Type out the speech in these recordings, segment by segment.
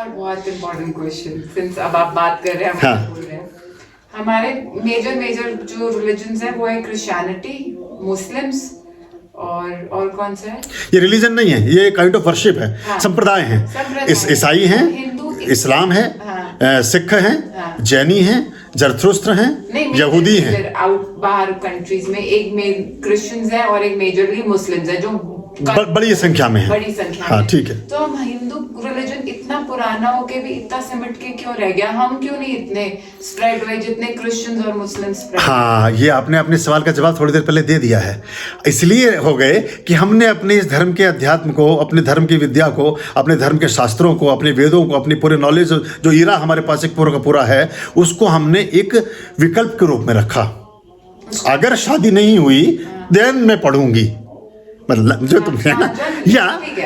और बहुत important question, since अब आप बात कर रहे हैं, हाँ। हम बोल रहे हैं। हमारे मेजर जो रिलीजन्स है वो है क्रिश्चियनिटी, मुस्लिम्स और कौन सा है? ये रिलीजन नहीं है, ये काइंड ऑफ वर्शिप है। हाँ। संप्रदाय हैं। संप्रदाय। ईसाई हैं, हिंदू, इस्लाम है, हाँ। सिख हैं, हाँ। जैनी हैं, जरथुस्त्र हैं, यहूदी हैं। आउट बाहर कंट्रीज में एक में क्रिश्चियंस है और एक मेजरली मुस्लिम्स है जो बड़ी संख्या में है। बड़ी संख्या हाँ, में। ठीक है। तो हम हिंदू रिलीजन इतना पुराना होके भी इतना सिमट के क्यों रह गया? हम क्यों नहीं इतने स्प्रेड हुए जितने क्रिश्चियंस और मुस्लिम स्प्रेड? हाँ, ये आपने अपने सवाल का जवाब थोड़ी देर पहले दे दिया है। इसलिए हो गए कि हमने अपने इस धर्म के अध्यात्म को, अपने धर्म की विद्या को, अपने धर्म के शास्त्रों को, अपने वेदों को, अपनी पूरे नॉलेज जो ईरा हमारे पास एक पूरा का पूरा है, उसको हमने एक विकल्प के रूप में रखा। अगर शादी नहीं हुई देन मैं पढ़ूंगी, मतलब जो तुम है ना,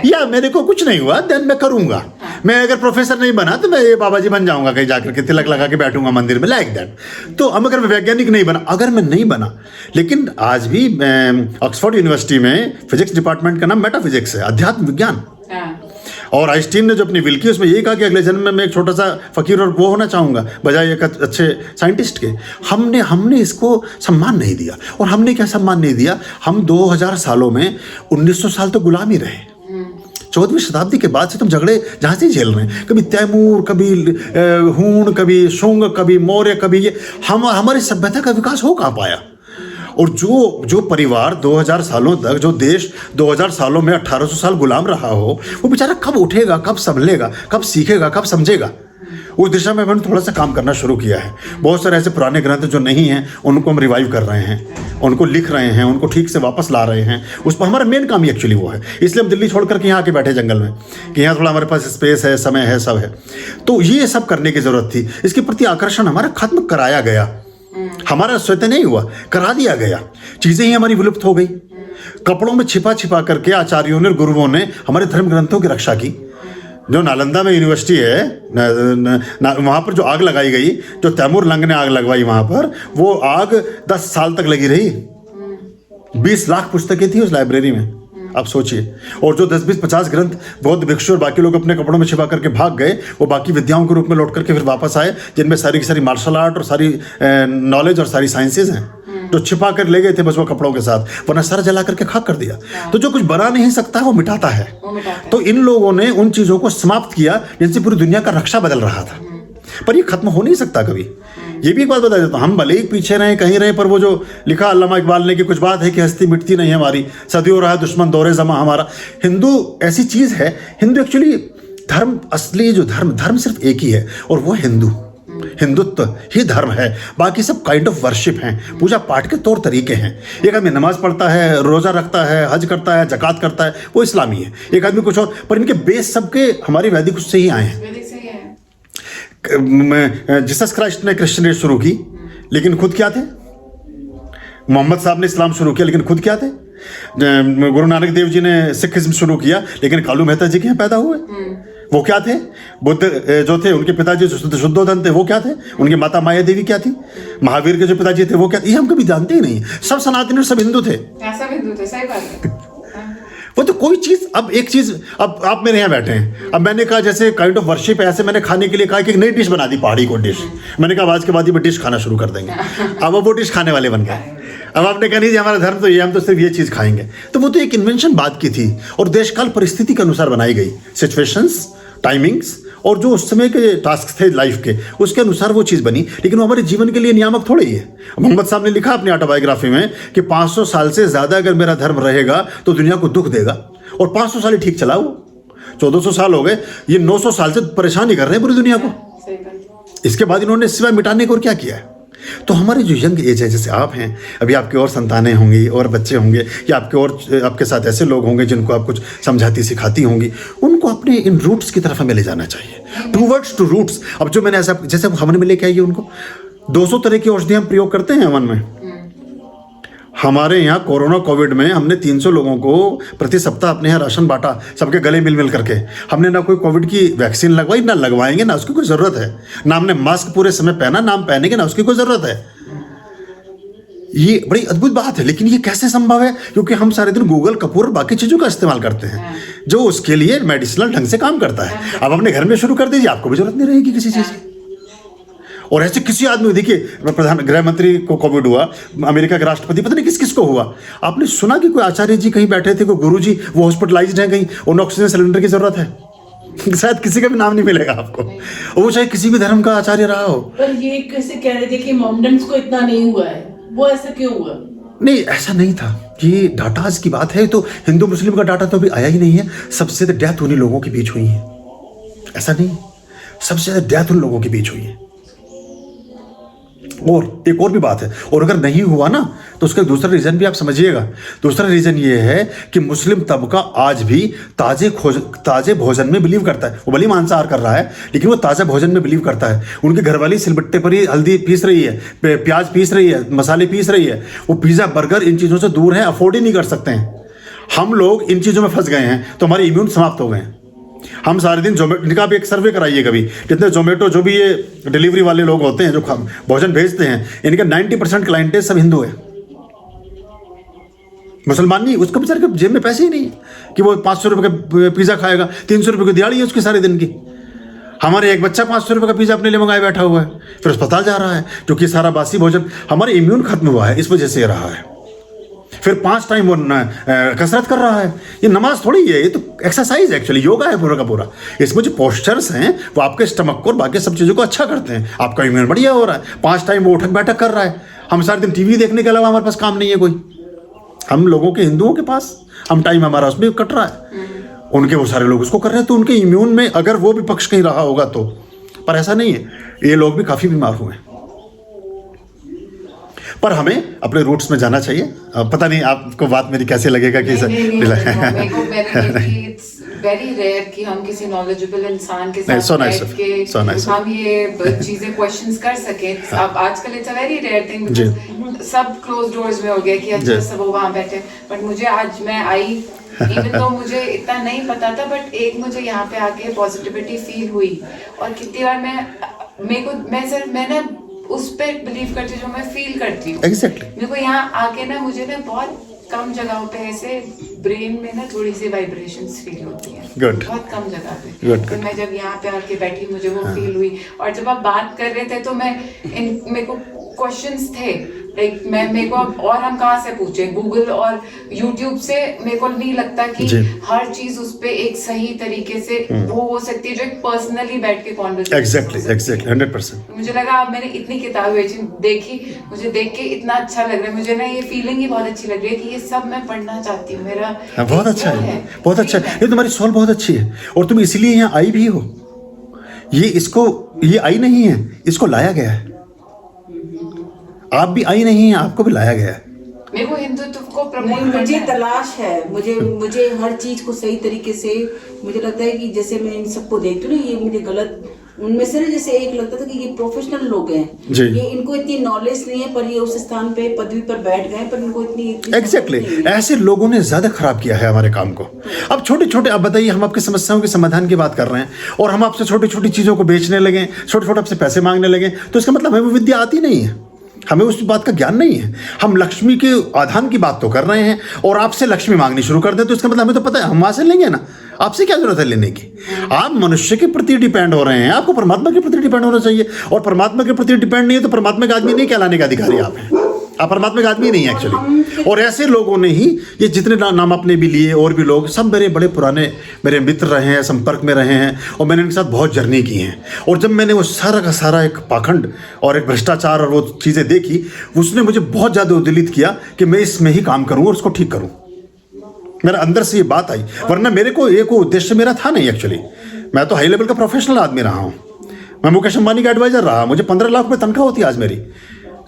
या मेरे को कुछ नहीं हुआ देन मैं करूंगा। मैं अगर प्रोफेसर नहीं बना तो मैं ये बाबा जी बन जाऊंगा, कहीं जाकर के तिलक लगा के बैठूंगा मंदिर में, लाइक दैट। तो हम अगर मैं वैज्ञानिक नहीं बना, अगर मैं नहीं बना, लेकिन आज भी ऑक्सफोर्ड यूनिवर्सिटी में फिजिक्स डिपार्टमेंट का नाम मेटाफिजिक्स है, अध्यात्म विज्ञान। और आइंस्टीन ने जो अपनी विल की उसमें यही कहा कि अगले जन्म में मैं एक छोटा सा फकीर और वो होना चाहूँगा बजाय एक अच्छे साइंटिस्ट के। हमने इसको सम्मान नहीं दिया। और हमने क्या सम्मान नहीं दिया? हम 2000 सालों में 1900 साल तो गुलाम ही रहे। 14वीं शताब्दी के बाद से तुम झगड़े जहाँ से झेल रहे हैं, कभी तैमूर, कभी हूण, कभी शुंग, कभी मौर्य, कभी ये। हमारी सभ्यता का विकास हो कहाँ पाया? और जो परिवार 2000 सालों तक, जो देश 2000 सालों में 1800 साल गुलाम रहा हो, वो बेचारा कब उठेगा, कब संभलेगा, कब सीखेगा, कब समझेगा? उस दिशा में मैंने थोड़ा सा काम करना शुरू किया है। बहुत सारे ऐसे पुराने ग्रंथ जो नहीं हैं उनको हम रिवाइव कर रहे हैं, उनको लिख रहे हैं, उनको ठीक से वापस ला रहे हैं। उस पर हमारा मेन काम ही एक्चुअली वो है। इसलिए हम दिल्ली छोड़ करके यहाँ आके बैठे जंगल में, कि यहाँ थोड़ा हमारे पास स्पेस है, समय है, सब है। तो ये सब करने की ज़रूरत थी। इसके प्रति आकर्षण हमारा खत्म कराया गया, हमारा स्वतः नहीं हुआ, करा दिया गया। चीज़ें ही हमारी विलुप्त हो गई। कपड़ों में छिपा छिपा करके आचार्यों ने, गुरुओं ने हमारे धर्म ग्रंथों की रक्षा की। जो नालंदा में यूनिवर्सिटी है, वहाँ पर जो आग लगाई गई, जो तैमूर लंग ने आग लगवाई वहाँ पर, वो आग 10 साल तक लगी रही। 20 लाख पुस्तकें थी उस लाइब्रेरी में, आप सोचिए। और जो 10, 20, 50 ग्रंथ बौद्ध भिक्षु और बाकी लोग अपने कपड़ों में छिपा करके भाग गए, वो बाकी विद्याओं के रूप में लौट करके फिर वापस आए, जिनमें सारी की सारी मार्शल आर्ट और सारी नॉलेज और सारी साइंसेज हैं, जो छिपा कर ले गए थे बस वो कपड़ों के साथ, वरना सर जला करके खाक कर दिया। तो जो कुछ बना नहीं सकता है वो मिटाता है। तो इन लोगों ने उन चीज़ों को समाप्त किया जिनसे पूरी दुनिया का रक्षा बदल रहा था। पर ये खत्म हो नहीं सकता कभी। ये भी एक बात बता देता हूँ, हम भले ही पीछे रहे, कहीं रहे, पर वो जो लिखा अल्लामा इकबाल ने कि कुछ बात है कि हस्ती मिटती नहीं हमारी, सदियों रहा दुश्मन दौरे जमा हमारा। हिंदू ऐसी चीज़ है, हिंदू एक्चुअली धर्म, असली जो धर्म सिर्फ एक ही है, और वो हिंदुत्व ही धर्म है। बाकी सब काइंड ऑफ वर्शिप हैं, पूजा पाठ के तौर तरीके हैं। एक आदमी नमाज पढ़ता है, रोज़ा रखता है, हज करता है, ज़कात करता है, वो इस्लामी है। एक आदमी कुछ और, पर इनके बेस सबके हमारी वैदिक उससे ही आए हैं। जीसस क्राइस्ट ने क्रिश्चियनिटी शुरू की, लेकिन खुद क्या थे? मोहम्मद साहब ने इस्लाम शुरू किया, लेकिन खुद क्या थे? गुरु नानक देव जी ने सिखिज्म शुरू किया, लेकिन कालू मेहता जी के यहाँ पैदा हुए। वो क्या थे? बुद्ध जो थे, उनके पिताजी शुद्धोधन थे, वो क्या थे? उनकी माता माया देवी क्या थी? महावीर के जो पिताजी थे वो क्या थे? ये हम कभी जानते ही नहीं। सब सनातनी और सब हिंदू थे। सब हिंदू थे, सही बात है। वो तो कोई चीज़, अब एक चीज़, अब आप मेरे यहाँ बैठे हैं, अब मैंने कहा जैसे काइंड ऑफ वर्शिप है, ऐसे मैंने खाने के लिए कहा कि एक नई डिश बना दी, पहाड़ी को डिश। मैंने कहा आज के बाद ये डिश खाना शुरू कर देंगे। अब वो डिश खाने वाले बन गए। अब आपने कहा नहीं जी हमारा धर्म तो ये, हम तो सिर्फ ये चीज़ खाएंगे। तो वो तो एक इन्वेंशन बात की थी, और देशकाल परिस्थिति के अनुसार बनाई गई, सिचुएशंस, टाइमिंग्स, और जो उस समय के टास्क थे लाइफ के, उसके अनुसार वो चीज़ बनी। लेकिन वो हमारे जीवन के लिए नियामक थोड़ी है। मोहम्मद साहब ने लिखा अपनी ऑटोबायोग्राफी में कि 500 साल से ज़्यादा अगर मेरा धर्म रहेगा तो दुनिया को दुख देगा, और 500 साल ही ठीक चला। वो 1400 साल हो गए, ये 900 साल से परेशान ही कर रहे हैं पूरी दुनिया को। इसके बाद इन्होंने सिवाय मिटाने को और क्या किया है? तो हमारी जो यंग एज है, जैसे आप हैं, अभी आपकी और संतानें होंगी और बच्चे होंगे, या आपके साथ ऐसे लोग होंगे जिनको आप कुछ समझाती सिखाती होंगी, उनको अपने इन रूट्स की तरफ हमें ले जाना चाहिए, टूवर्ड्स टू रूट्स। अब जो मैंने ऐसा, जैसे हवन में लेके आइए उनको, 200 तरह की औषधि हम प्रयोग करते हैं हवन में। हमारे यहाँ कोरोना कोविड में हमने 300 लोगों को प्रति सप्ताह अपने यहाँ राशन बांटा, सबके गले मिल करके। हमने ना कोई कोविड की वैक्सीन लगवाई, ना लगवाएंगे, ना उसकी कोई ज़रूरत है, ना हमने मास्क पूरे समय पहना, ना हम पहनेंगे, ना उसकी कोई ज़रूरत है। ये बड़ी अद्भुत बात है, लेकिन ये कैसे संभव है? क्योंकि हम सारे दिन गूगल, कपूर, बाकी चीज़ों का इस्तेमाल करते हैं जो उसके लिए मेडिसिनल ढंग से काम करता है। अब अपने घर में शुरू कर दीजिए, आपको भी जरूरत नहीं रहेगी किसी चीज़ की। और ऐसे किसी आदमी, देखिए प्रधान गृह मंत्री को कोविड हुआ, अमेरिका के राष्ट्रपति, पता नहीं किस किस को हुआ। आपने सुना कि कोई आचार्य जी कहीं बैठे थे, कोई गुरु जी वो हॉस्पिटलाइज्ड हैं कहीं, उन्हें ऑक्सीजन सिलेंडर की जरूरत है? शायद किसी का भी नाम नहीं मिलेगा आपको, वो चाहे किसी भी धर्म का आचार्य रहा हो। पर ये कैसे कह रहे थे कि मोमडन्स को इतना नहीं हुआ है, वो ऐसा क्यों हुआ? नहीं, ऐसा नहीं था। ये डाटाज की बात है, तो हिंदू मुस्लिम का डाटा तो अभी आया ही नहीं है। सबसे ज्यादा डेथ उन्हीं लोगों के बीच हुई है, ऐसा नहीं, सबसे ज्यादा डेथ उन लोगों के बीच हुई है। और एक और भी बात है, और अगर नहीं हुआ ना तो उसका दूसरा रीजन भी आप समझिएगा। दूसरा रीजन ये है कि मुस्लिम तबका आज भी ताजे भोजन में बिलीव करता है। वो भली मांसाहार कर रहा है, लेकिन वो ताज़ा भोजन में बिलीव करता है। उनकी घरवाली सिलबट्टे पर ही हल्दी पीस रही है, प्याज पीस रही है, मसाले पीस रही है। वो पिज़्ज़ा, बर्गर इन चीज़ों से दूर है, अफोर्ड ही नहीं कर सकते हैं। हम लोग इन चीज़ों में फंस गए हैं, तो हमारे इम्यून समाप्त हो गए हैं। हम सारे दिन जोमेटो, इनका भी एक सर्वे कराइए कभी, जितने जोमेटो जो भी ये डिलीवरी वाले लोग होते हैं जो भोजन भेजते हैं, इनका 90% क्लाइंटेज सब हिंदू है, मुसलमान नहीं। उसको बेचारे के जेब में पैसे ही नहीं कि वो 500 रुपये का पिज़्ज़ा खाएगा, 300 रुपये की दिहाड़ी है उसकी सारे दिन की। हमारे एक बच्चा 500 रुपये का पिज़्ज़ा अपने लिए मंगाए बैठा हुआ है, फिर अस्पताल जा रहा है क्योंकि सारा बासी भोजन, हमारे इम्यून खत्म हुआ है, इस वजह से रहा है। फिर 5 टाइम वो कसरत कर रहा है। ये नमाज थोड़ी है, ये तो एक्सरसाइज है, एक्चुअली योगा है पूरा का पूरा। इसमें जो पोस्चर्स हैं वो आपके स्टमक को और बाकी सब चीज़ों को अच्छा करते हैं, आपका इम्यून बढ़िया हो रहा है। 5 टाइम वो उठक बैठक कर रहा है। हम सारे दिन टीवी देखने के अलावा हमारे पास काम नहीं है कोई, हम लोगों के, हिंदुओं के पास हम टाइम हमारा उसमें कट रहा है, उनके वो सारे लोग उसको कर रहे हैं। तो उनके इम्यून में अगर वो विपक्ष कहीं रहा होगा तो, पर ऐसा नहीं है, ये लोग भी काफ़ी बीमार हुए हैं। पर हमें अपने रूट्स में जाना चाहिए। पता नहीं आपको बात मेरी कैसे लगेगा कि वेरी रेयर कि हम किसी नॉलेजेबल इंसान के साथ so nice बैठ के so nice हम ये चीजें क्वेश्चंस कर सके। अब आजकल it's a very rare thing, सब क्लोज डोर्स में हो गया कि अच्छा सब वो वहाँ बैठे। बट मुझे आज मैं आई, इवन तो मुझे इतना नहीं पता था, बट एक मुझे यहाँ पे आके पॉजिटिविटी फील हुई। और कितनी बार मैं ना उस पे बिलीव करती जो मैं फील करती हूँ। एग्जैक्टली मेरे को यहाँ आके ना मुझे ना बहुत कम जगहों पे ऐसे ब्रेन में ना थोड़ी सी वाइब्रेशंस फील होती हैं। Good. बहुत कम जगह पे। तो मैं जब यहाँ पे आके बैठी मुझे वो फील हुई। और जब आप बात कर रहे थे तो मेरे को क्वेश्चंस थे, लाइक मेरे को और हम कहाँ से पूछे, गूगल और यूट्यूब से मेरे को नहीं लगता कि हर चीज उस पे एक सही तरीके से वो हो सकती है जो एक पर्सनली बैठ के कॉन्वर्सेशन। एग्जैक्टली 100%। मुझे लगा अब मैंने इतनी किताबें देखी, मुझे देख के इतना अच्छा लग रहा है, मुझे ना ये फीलिंग ही बहुत अच्छी लग रही है कि ये सब मैं पढ़ना चाहती हूँ। मेरा बहुत अच्छा है, बहुत अच्छा है। ये तुम्हारी सोल बहुत अच्छी है और तुम इसलिए यहाँ आई भी हो। ये आई नहीं है, इसको लाया गया है। आप भी आई नहीं है, आपको भी लाया गया है। मेरे को हिंदुत्व को नहीं, मुझे तलाश है, मुझे हर चीज को सही तरीके से, मुझे लगता है कि जैसे मैं इन सबको देखती हूँ ना, ये मुझे गलत उनमें से ना, जैसे एक लगता था कि ये प्रोफेशनल लोग हैं, ये इनको इतनी नॉलेज नहीं है, पर ये उस स्थान पे पदवी पर बैठ गए, पर इनको इतनी एग्जैक्टली ऐसे लोगों ने ज्यादा खराब किया है हमारे काम को। अब छोटे छोटे, अब बताइए, हम आपकी समस्याओं के समाधान की बात कर रहे हैं और हम आपसे छोटी छोटी चीजों को बेचने लगे, छोटे छोटे आपसे पैसे मांगने लगे, तो इसका मतलब हमें वो विद्या आती नहीं है, हमें उस बात का ज्ञान नहीं है। हम लक्ष्मी के आधान की बात तो कर रहे हैं और आपसे लक्ष्मी मांगनी शुरू कर दें, तो इसका मतलब हमें तो पता है हम वहां से लेंगे ना, आपसे क्या जरूरत है लेने की। आप मनुष्य के प्रति डिपेंड हो रहे हैं, आपको परमात्मा के प्रति डिपेंड होना चाहिए। और परमात्मा के प्रति डिपेंड नहीं है तो परमात्मा का आदमी नहीं कहलाने का अधिकारी आप हैं, आप परमात्मा का आदमी नहीं है एक्चुअली। और ऐसे लोगों ने ही ये जितने नाम अपने भी लिए, और भी लोग, सब मेरे बड़े पुराने मेरे मित्र रहे हैं, संपर्क में रहे हैं और मैंने इनके साथ बहुत जर्नी की है। और जब मैंने वो सारा का सारा एक पाखंड और एक भ्रष्टाचार और वो चीज़ें देखी, उसने मुझे बहुत ज़्यादा उद्वेलित किया कि मैं इसमें ही काम करूँ और उसको ठीक करूँ। मेरा अंदर से ये बात आई, वरना मेरे को एक उद्देश्य मेरा था नहीं एक्चुअली। मैं तो हाई लेवल का प्रोफेशनल आदमी रहा हूँ, मैं मुकेश अंबानी का एडवाइजर रहा, मुझे 15 लाख रुपये तनख्वाह होती है आज मेरी।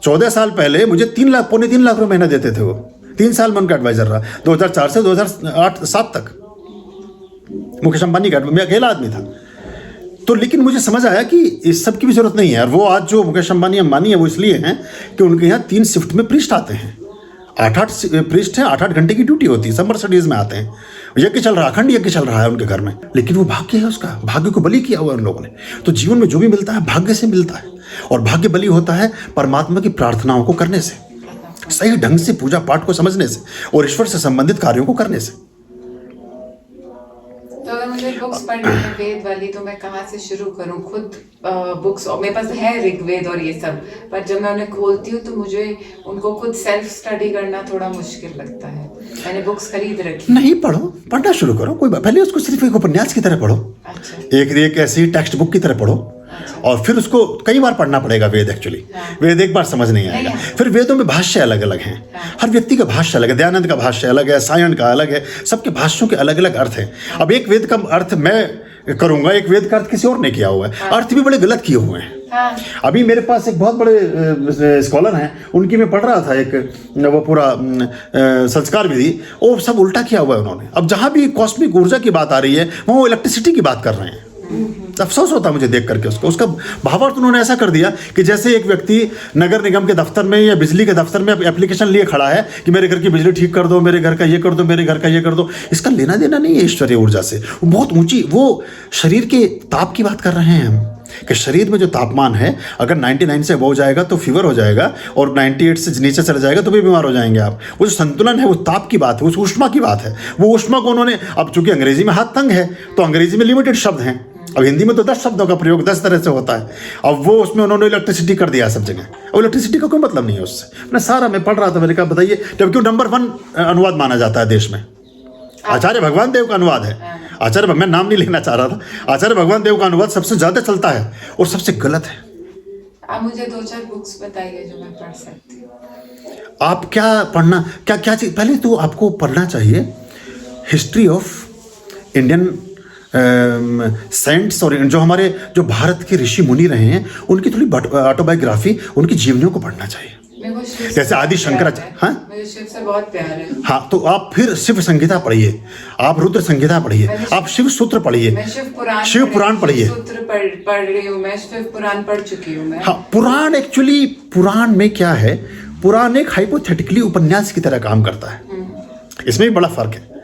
14 साल पहले मुझे 3 लाख, पौने 3 लाख रुपये महीना देते थे वो। 3 साल में उनका एडवाइजर रहा, 2004 से 2008-7 तक मुकेश अंबानी का, मैं अकेला आदमी था। तो लेकिन मुझे समझ आया कि इस सब की भी जरूरत नहीं है। और वो आज जो मुकेश अंबानी है वो इसलिए हैं कि उनके यहाँ 3 शिफ्ट में प्रीस्ट आते हैं, 8-8 प्रीस्ट हैं, 8-8 घंटे की ड्यूटी होती है, सब मर्सिडीज में आते हैं। यज्ञ चल रहा, अखंड यज्ञ चल रहा है उनके घर में, लेकिन वो भाग्य है उसका, भाग्य को बलि किया हुआ है उन लोगों ने। तो जीवन में जो भी मिलता है भाग्य से मिलता है, और भाग्य बलि होता है परमात्मा की प्रार्थनाओं को करने से। सही ढंग से पूजा पाठ को समझने से और ईश्वर से संबंधित कार्यों को करने से। तो अगर मुझे बुक्स पढ़नी है वेद वाली तो मैं कहाँ से शुरू करूँ? खुद बुक्स मेरे पास है ऋग्वेद और ये सब, पर जब मैं उन्हें खोलती हूँ तो मुझे उनको खुद सेल्फ स्टडी करना थोड़ा मुश्किल लगता है। मैंने बुक्स खरीद रखी। नहीं पढ़ो, पढ़ना शुरू करो, कोई बात, पहले उसको सिर्फ एक उपन्यास की तरह पढ़ो। अच्छा। एक ऐसी टेक्स्ट बुक की तरह पढ़ो। अच्छा। और फिर उसको कई बार पढ़ना पड़ेगा वेद एक्चुअली। हाँ। वेद एक बार समझ नहीं आएगा। फिर वेदों में भाष्य अलग अलग हैं। हाँ। हर व्यक्ति का भाष्य अलग है, दयानंद का भाष्य अलग है, सायण का अलग है, सबके भाष्यों के अलग अलग अर्थ हैं। हाँ। अब एक वेद का अर्थ मैं करूंगा, एक वेद का अर्थ किसी और ने किया हुआ है। हाँ। अर्थ भी बड़े गलत किए हुए हैं। हाँ। अभी मेरे पास एक बहुत बड़े स्कॉलर हैं, उनकी मैं पढ़ रहा था एक वो पूरा संस्कार विधि, वो सब उल्टा किया हुआ है उन्होंने। अब जहाँ भी कॉस्मिक ऊर्जा की बात आ रही है वहाँ वो इलेक्ट्रिसिटी की बात कर रहे हैं। अफसोस होता है मुझे देख करके उसका भावार्थ उन्होंने ऐसा कर दिया कि जैसे एक व्यक्ति नगर निगम के दफ्तर में या बिजली के दफ्तर में एप्लीकेशन लिए खड़ा है कि मेरे घर की बिजली ठीक कर दो, मेरे घर का ये कर दो, मेरे घर का ये कर दो। इसका लेना देना नहीं है ईश्वरीय ऊर्जा से। वो बहुत ऊंची, वो शरीर के ताप की बात कर रहे हैं हम, कि शरीर में जो तापमान है अगर 99 से अबव जाएगा तो फीवर हो जाएगा, और 98 से नीचे चला जाएगा तो भी बीमार हो जाएंगे आप। वो जो संतुलन है वो ताप की बात है, उस ऊष्मा की बात है। वो ऊष्मा को उन्होंने, अब चूंकि अंग्रेजी में हाथ तंग है तो अंग्रेजी में लिमिटेड शब्द हैं, अब हिंदी में तो 10 शब्दों का प्रयोग 10 तरह से होता है। अब वो उसमें उन्होंने इलेक्ट्रिसिटी कर दिया सब जगह, और इलेक्ट्रिसिटी का कोई मतलब नहीं है उससे। मैं पढ़ रहा था, मैंने कहा बताइए, जबकि नंबर 1 अनुवाद माना जाता है देश में, आचार्य भगवान देव का अनुवाद है। आचार्य, मैं नाम नहीं लेना चाह रहा था, आचार्य भगवान देव का अनुवाद सबसे ज्यादा चलता है और सबसे गलत है। आप मुझे 2-4 बुक्स बताइए जो मैं पढ़ सकती हूँ। आप क्या पढ़ना, क्या चीज, पहले तो आपको पढ़ना चाहिए हिस्ट्री ऑफ इंडियन सेंट्स, और जो हमारे जो भारत के ऋषि मुनि रहे हैं उनकी थोड़ी ऑटोबायोग्राफी, उनकी जीवनियों को पढ़ना चाहिए। जैसे आदि शंकराचार्य, हाँ मुझे शिव से बहुत प्यार है। हाँ, तो आप फिर शिव संहिता पढ़िए, आप रुद्र संहिता पढ़िए, आप शिव सूत्र पढ़िए, शिव पुराण पढ़िए। सूत्र पढ़ रही हूँ मैं, शिव पुराण पढ़ चुकी हूँ मैं। हाँ, पुराण एक्चुअली, पुराण में क्या है, पुराण एक हाइपोथेटिकली उपन्यास की तरह काम करता है, इसमें भी बड़ा फर्क है।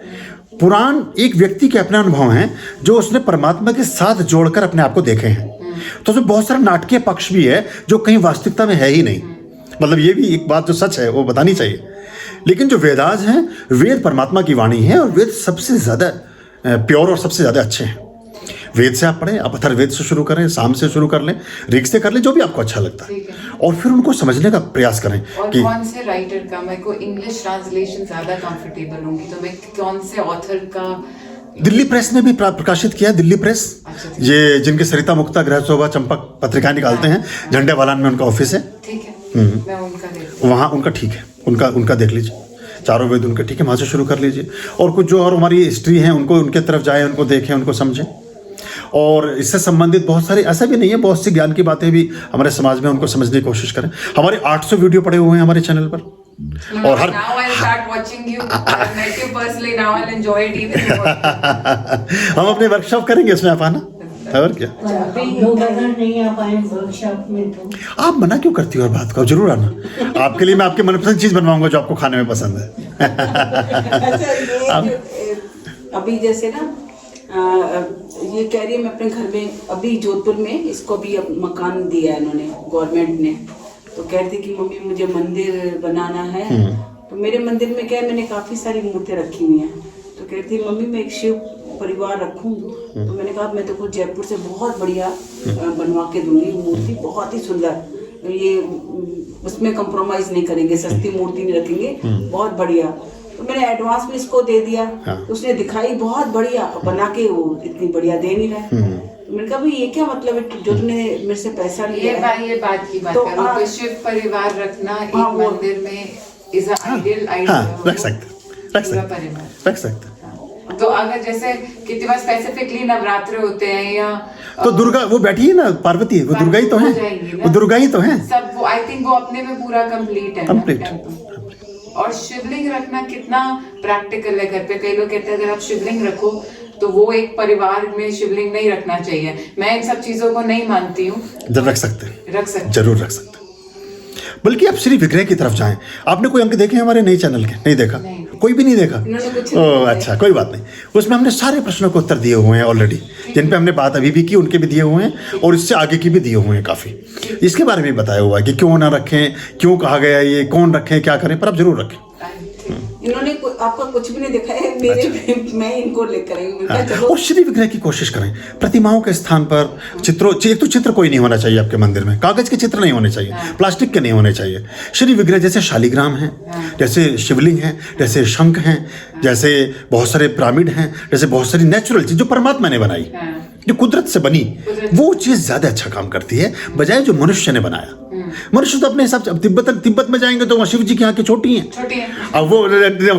पुराण एक व्यक्ति के अपने अनुभव हैं जो उसने परमात्मा के साथ जोड़कर अपने आप को देखे हैं। तो उसमें बहुत सारा नाटकीय पक्ष भी है जो कहीं वास्तविकता में है ही नहीं। मतलब ये भी एक बात जो सच है वो बतानी चाहिए। लेकिन जो वेदास हैं, वेद परमात्मा की वाणी है, और वेद सबसे ज़्यादा प्योर और सबसे ज़्यादा अच्छे हैं। वेद से आप पढ़ें, आप अथर्ववेद से शुरू करें, साम से शुरू कर लें, ऋग से कर लें, जो भी आपको अच्छा लगता है, और फिर उनको समझने का प्रयास करें। और कि कौन से राइटर का, मेरे को इंग्लिश ट्रांसलेशन ज़्यादा कंफर्टेबल होंगी, तो मैं कौन से ऑथर का। दिल्ली प्रेस ने भी प्रकाशित किया, दिल्ली प्रेस, ये जिनके सरिता मुक्ता गृह शोभा चंपक पत्रिका निकालते हैं, झंडे वालान में उनका ऑफिस है। ठीक है, मैं उनका देखती हूँ। वहाँ उनका ठीक है, उनका देख लीजिए, चारों वेद उनके ठीक है, वहाँ से शुरू कर लीजिए। और कुछ जो और हमारी हिस्ट्री है उनको, उनके तरफ जाए, उनको देखें, उनको समझें। और इससे संबंधित बहुत सारे, ऐसा भी नहीं है, बहुत सी ज्ञान की बातें भी हमारे समाज में, उनको समझने की कोशिश करें। हमारे 800 वीडियो पड़े हुए हैं हमारे चैनल पर, और हर हम अपने वर्कशॉप करेंगे, उसमें आप आना, और क्या। नहीं आ पाए वर्कशॉप में तो आप मना क्यों करती हो, और बात को जरूर आना। आपके लिए मैं आपकी मनपसंद चीज बनवाऊंगा जो आपको खाने में पसंद है। अभी जैसे ना ये कह रही है, मैं अपने घर में अभी जोधपुर में इसको भी अब मकान दिया है इन्होंने, गवर्नमेंट ने। तो कह रही थी कि मम्मी मुझे मंदिर बनाना है। तो मेरे मंदिर में क्या है, मैंने काफी सारी मूर्तियां रखी हुई हैं। तो कहती है मम्मी मैं एक शिव परिवार रखूं। तो मैंने कहा मैं तो खुद जयपुर से बहुत बढ़िया बनवा के दूंगी मूर्ति, बहुत ही सुंदर, ये उसमें कंप्रोमाइज नहीं करेंगे, सस्ती मूर्ति नहीं रखेंगे, बहुत बढ़िया। तो मैंने एडवांस में इसको दे दिया। तो उसने दिखाई बहुत बढ़िया, बना के वो इतनी बढ़िया दे नहीं रहा। मैंने कहा भाई ये क्या मतलब है, जो तुमने मेरे से पैसा लिया है। ये बात की बात कर रहे, शिव परिवार रखना एक मंदिर में इज आइडियल रख सकते। तो अगर जैसे कितनी बार स्पेसिफिकली नवरात्र होते हैं या तो दुर्गा वो बैठी है ना, पार्वती, वो दुर्गा ही तो है, वो दुर्गा ही तो है सब। वो आई थिंक वो अपने में पूरा कंप्लीट है, कंप्लीट। और शिवलिंग रखना कितना प्रैक्टिकल है घर पे। कई लोग कहते हैं अगर आप शिवलिंग रखो तो वो एक परिवार में शिवलिंग नहीं रखना चाहिए। मैं इन सब चीजों को नहीं मानती हूँ। रख सकते, जरूर रख सकते। बल्कि आप श्री विग्रह की तरफ जाएं। आपने कोई अंक देखे हमारे नए चैनल के? नहीं देखा, कोई भी नहीं देखा। ओह अच्छा, कोई बात नहीं। उसमें हमने सारे प्रश्नों को उत्तर दिए हुए हैं ऑलरेडी, जिन पे हमने बात अभी भी की उनके भी दिए हुए हैं और इससे आगे की भी दिए हुए हैं काफ़ी। इसके बारे में बताया हुआ है कि क्यों ना रखें, क्यों कहा गया ये, कौन रखें, क्या करें, पर आप जरूर रखें। इन्होंने आपका कुछ भी नहीं देखा है मेरे मैं इनको लेकर आई हूं। चलो और श्री विग्रह की कोशिश करें। प्रतिमाओं के स्थान पर चित्रों, एक तो चित्र कोई नहीं होना चाहिए आपके मंदिर में, कागज के चित्र नहीं होने चाहिए, प्लास्टिक के नहीं होने चाहिए। श्री विग्रह जैसे शालिग्राम हैं, जैसे शिवलिंग हैं, जैसे शंख हैं, जैसे बहुत सारे पिरामिड हैं, जैसे बहुत सारी नेचुरल चीज जो परमात्मा ने बनाई, जो कुदरत से बनी, वो चीज ज्यादा अच्छा काम करती है बजाय जो मनुष्य ने बनाया। मनुष्य तो अपने हिसाब से, अब तिब्बत में जाएंगे तो वहाँ शिव जी की आंखें छोटी हैं, अब वो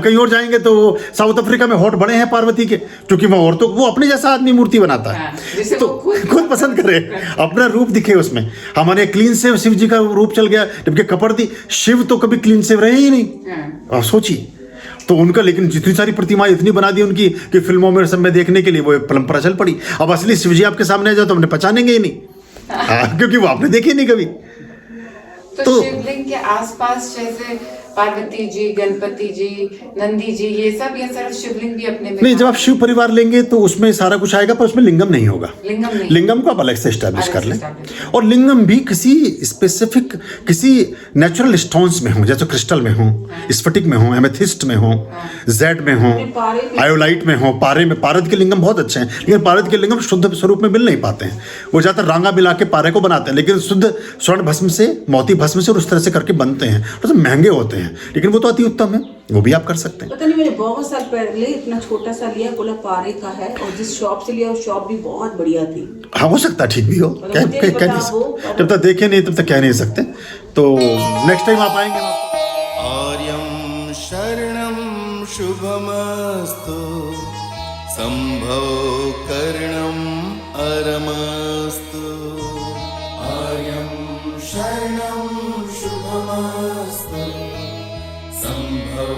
कहीं और जाएंगे तो साउथ अफ्रीका में होठ बड़े हैं पार्वती के, क्योंकि वहाँ औरतों वो अपने जैसा आदमी मूर्ति बनाता है, तो खुद पसंद करे, अपना रूप दिखे उसमें। हमारे क्लीन सेव शिव जी का रूप चल गया, जबकि कपड़ती शिव तो कभी क्लीन सेव रहे ही नहीं। आप सोचिए तो उनका, लेकिन जितनी सारी प्रतिमाएं इतनी बना दी उनकी कि फिल्मों में सब में देखने के लिए वो एक परंपरा चल पड़ी। अब असली शिव जी आपके सामने आ जाए तो हमने पहचानेंगे ही नहीं, क्योंकि वो आपने देखे नहीं कभी। तो शिवलिंग के आसपास जैसे पार्वती जी, गणपति जी, नंदी जी, ये सिर्फ शिवलिंग भी अपने में नहीं, जब आप शिव परिवार लेंगे तो उसमें सारा कुछ आएगा, पर उसमें लिंगम नहीं होगा। लिंगम को आप अलग से एस्टैब्लिश कर लें, और लिंगम भी किसी स्पेसिफिक, किसी नेचुरल स्टोन्स में हो, जैसे क्रिस्टल में हो, स्फटिक में हो, एमेथिस्ट में हो, जेड में हो, आयोलाइट में हो, पारे में। पारद के लिंगम बहुत अच्छे हैं, लेकिन पारद के लिंगम शुद्ध स्वरूप में मिल नहीं पाते हैं। वो ज्यादातर रांगा मिला के पारे को बनाते हैं, लेकिन शुद्ध स्वर्ण भस्म से, मोती भस्म से और उस तरह से करके बनते हैं, तो महंगे होते हैं, लेकिन वो तो अति उत्तम है, वो भी आप कर सकते हैं। पता नहीं, मैंने बहुत साल पहले इतना छोटा सा लिया, बोला पारे का है, और जिस शॉप से लिया उस शॉप भी बहुत बढ़िया थी। हाँ, हो सकता है ठीक भी हो, कह नहीं सकते, जब तक देखे नहीं तब तक कह नहीं सकते। तो नेक्स्ट टाइम आप आएंगे। आर्यं शरणं शुभमस्तु, संभव करणं अरमस्तु। आर्यं शरणं शुभमस्तु, संभव